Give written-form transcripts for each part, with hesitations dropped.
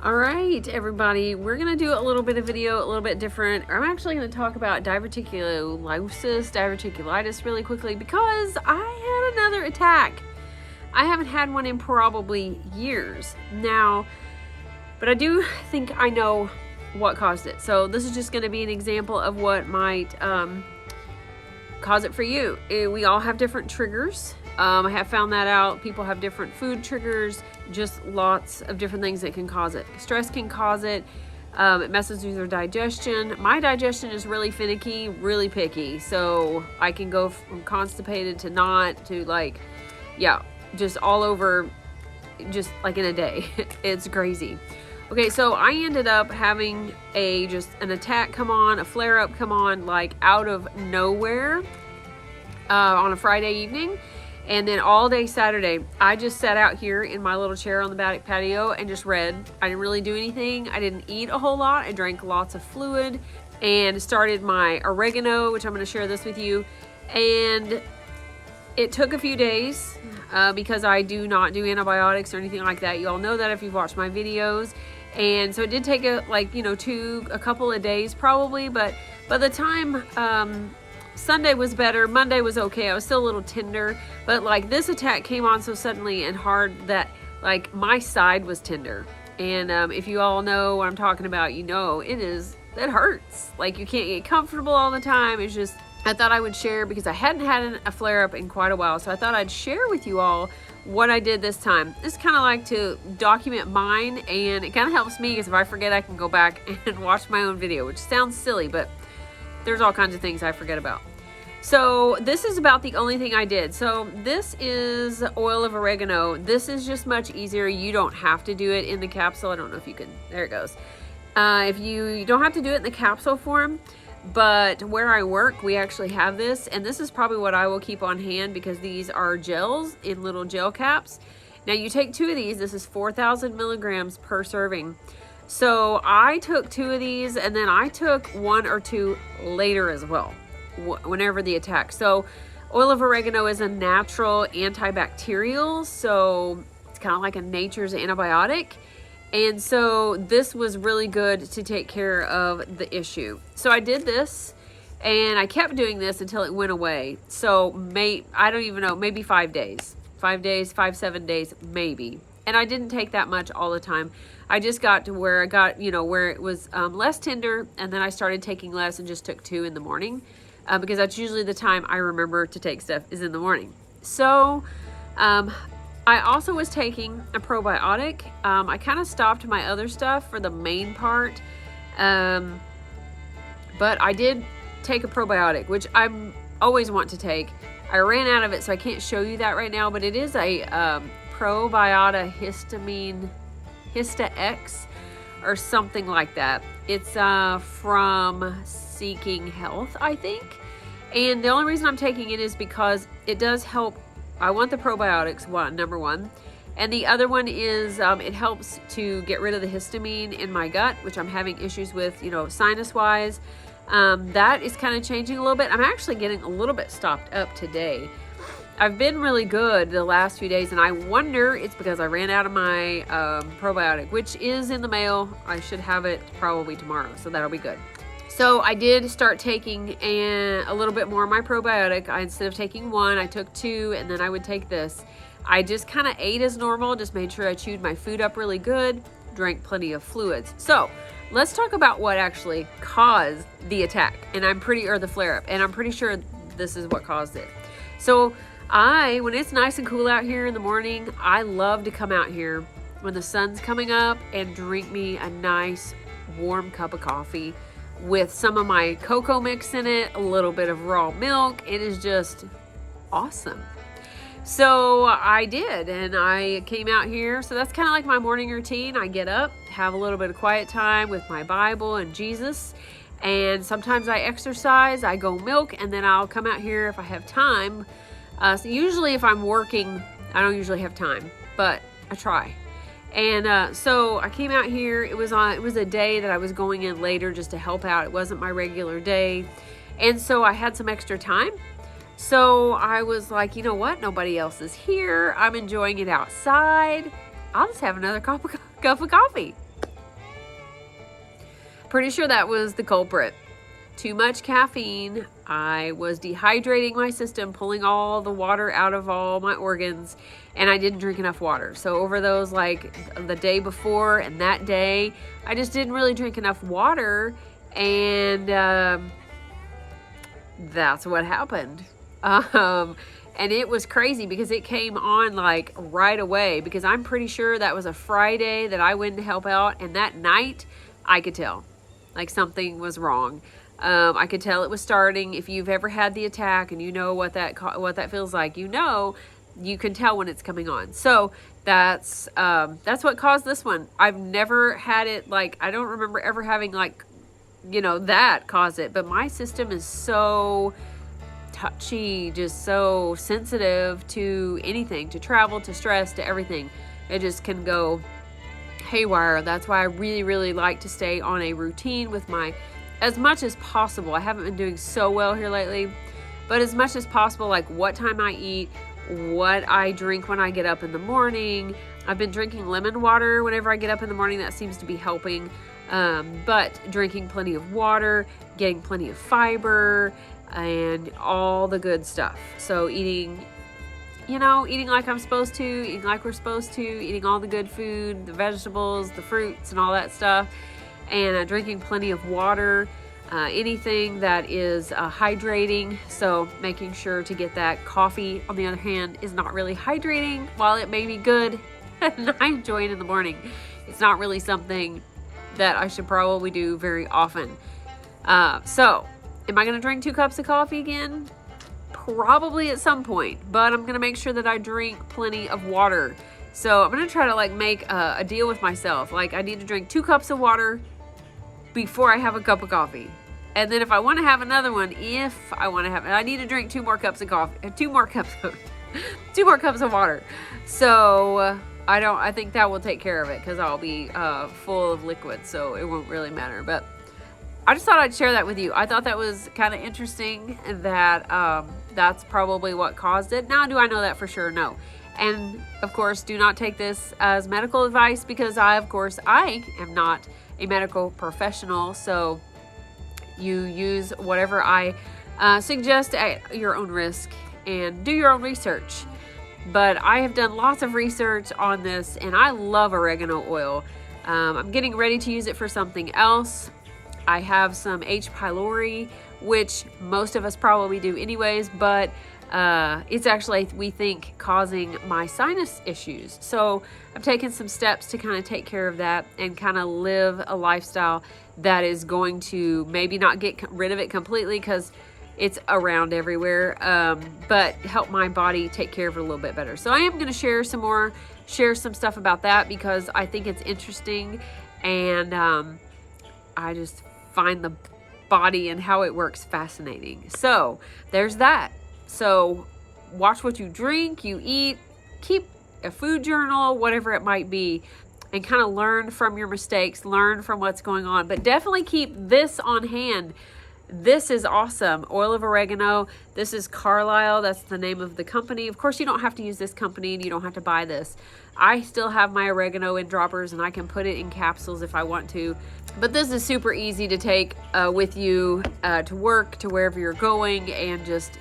All right, everybody, we're going to do a little bit of video, a little bit different. I'm actually going to talk about diverticulitis really quickly because I had another attack. I haven't had one in probably years now, but I do think I know what caused it. So this is just going to be an example of what might cause it for you. We all have different triggers. I have found that out. People have different food triggers, just lots of different things that can cause it. Stress can cause it. It messes with your digestion. My digestion is really finicky, really picky. So I can go from constipated to not to just all over, just like in a day. It's crazy. Okay, so I ended up having an attack come on, a flare-up come on, like out of nowhere on a Friday evening. And then all day Saturday, I just sat out here in my little chair on the back patio and just read. I didn't really do anything. I didn't eat a whole lot. I drank lots of fluid and started my oregano, which I'm going to share this with you. And it took a few days because I do not do antibiotics or anything like that. You all know that if you've watched my videos. And so it did take a couple of days probably, but by the time Sunday was better, Monday was okay. I was still a little tender, but like this attack came on so suddenly and hard that like my side was tender. And if you all know what I'm talking about, you know it hurts. Like you can't get comfortable all the time. It's just, I thought I would share because I hadn't had a flare-up in quite a while. So I thought I'd share with you all what I did this time. It's kind of like to document mine, and it kind of helps me because if I forget, I can go back and watch my own video, which sounds silly, but there's all kinds of things I forget about. So this is about the only thing I did. So this is oil of oregano. This is just much easier. You don't have to do it in the capsule. I don't know if you can, there it goes. If you don't have to do it in the capsule form, but where I work, we actually have this, and this is probably what I will keep on hand because these are gels in little gel caps. Now you take 2 of these. This is 4,000 milligrams per serving. So I took 2 of these, and then I took 1 or 2 later as well, whenever the attack. So oil of oregano is a natural antibacterial, so it's kind of like a nature's antibiotic. And so this was really good to take care of the issue. So I did this, and I kept doing this until it went away. So I don't even know, maybe 5 days, 7 days, maybe. And I didn't take that much all the time. I just got to where I got, where it was less tender, and then I started taking less and just took 2 in the morning. Because that's usually the time I remember to take stuff is in the morning. So I also was taking a probiotic. I kind of stopped my other stuff for the main part. But I did take a probiotic, which I always want to take. I ran out of it, so I can't show you that right now, but it is a probiotic Hista X or something like that. It's from Seeking Health, I think. And the only reason I'm taking it is because it does help. I want the probiotics, number one. And the other one is it helps to get rid of the histamine in my gut, which I'm having issues with, sinus-wise. That is kind of changing a little bit. I'm actually getting a little bit stopped up today. I've been really good the last few days, and I wonder it's because I ran out of my probiotic, which is in the mail. I should have it probably tomorrow, so that'll be good. So I did start taking a little bit more of my probiotic. Instead of taking 1, I took 2, and then I would take this. I just kind of ate as normal, just made sure I chewed my food up really good, drank plenty of fluids. So let's talk about what actually caused the attack, or the flare-up, and I'm pretty sure this is what caused it. So when it's nice and cool out here in the morning, I love to come out here when the sun's coming up and drink me a nice warm cup of coffee with some of my cocoa mix in it, a little bit of raw milk. It is just awesome. So I did, and I came out here. So that's kind of like my morning routine. I get up, have a little bit of quiet time with my Bible and Jesus, and sometimes I exercise, I go milk, and then I'll come out here if I have time. So usually if I'm working, I don't usually have time, but I try. And so I came out here. It was a day that I was going in later just to help out. It wasn't my regular day. And so I had some extra time. So I was like, you know what? Nobody else is here. I'm enjoying it outside. I'll just have another cup of coffee. Pretty sure that was the culprit. Too much caffeine. I was dehydrating my system, pulling all the water out of all my organs, and I didn't drink enough water. So over those, like the day before and that day, I just didn't really drink enough water, and that's what happened. And it was crazy because it came on like right away, because I'm pretty sure that was a Friday that I went to help out, and that night I could tell like something was wrong. I could tell it was starting. If you've ever had the attack and you know what that feels like, you can tell when it's coming on. So that's what caused this one. I've never had it, like, I don't remember ever having like, that caused it, but my system is so touchy, just so sensitive to anything, to travel, to stress, to everything. It just can go haywire. That's why I really, really like to stay on a routine with as much as possible. I haven't been doing so well here lately, but as much as possible, like what time I eat, what I drink when I get up in the morning. I've been drinking lemon water whenever I get up in the morning. That seems to be helping. But drinking plenty of water, getting plenty of fiber, and all the good stuff. So eating like I'm supposed to, eating like we're supposed to, eating all the good food, the vegetables, the fruits, and all that stuff. And drinking plenty of water, anything that is hydrating. So making sure to get that. Coffee, on the other hand, is not really hydrating. While it may be good and I enjoy it in the morning, it's not really something that I should probably do very often. So am I going to drink 2 cups of coffee again? Probably at some point, but I'm going to make sure that I drink plenty of water. So I'm going to try to like make a deal with myself. Like, I need to drink 2 cups of water before I have a cup of coffee. And then if I want to have another one, I need to drink 2 more cups of coffee, 2 more cups of water. So I think that will take care of it, because I'll be full of liquid, so it won't really matter. But I just thought I'd share that with you. I thought that was kind of interesting, that that's probably what caused it. Now, do I know that for sure? No. And of course, do not take this as medical advice, because I am not a medical professional. So you use whatever I suggest at your own risk, and do your own research. But I have done lots of research on this, and I love oregano oil. I'm getting ready to use it for something else. I have some H. pylori, which most of us probably do anyways, but it's actually, we think, causing my sinus issues. So I've taken some steps to kind of take care of that, and kind of live a lifestyle that is going to maybe not get rid of it completely, because it's around everywhere, but help my body take care of it a little bit better. So I am going to share some stuff about that, because I think it's interesting, and I just find the body and how it works fascinating. So there's that. So watch what you drink, you eat, keep a food journal, whatever it might be, and kind of learn from your mistakes, learn from what's going on. But definitely keep this on hand. This is awesome. Oil of oregano. This is Carlisle. That's the name of the company. Of course, you don't have to use this company, and you don't have to buy this. I still have my oregano in droppers, and I can put it in capsules if I want to. But this is super easy to take with you to work, to wherever you're going, and just,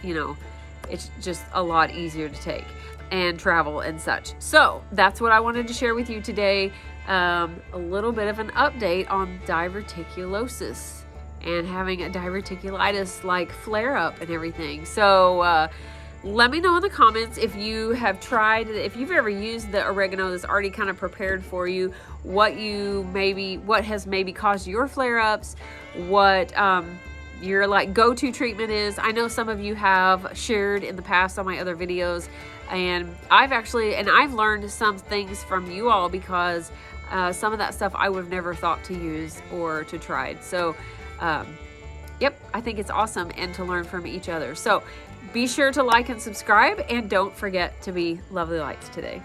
it's just a lot easier to take, and travel and such. So that's what I wanted to share with you today. A little bit of an update on diverticulosis and having a diverticulitis like flare up and everything. So let me know in the comments if you have tried, if you've ever used the oregano that's already kind of prepared for you, what has maybe caused your flare-ups, what your like go-to treatment is. I know some of you have shared in the past on my other videos, and I've learned some things from you all, because some of that stuff I would have never thought to use or to try. So yep, I think it's awesome, and to learn from each other. So be sure to like and subscribe, and don't forget to be lovely lights today.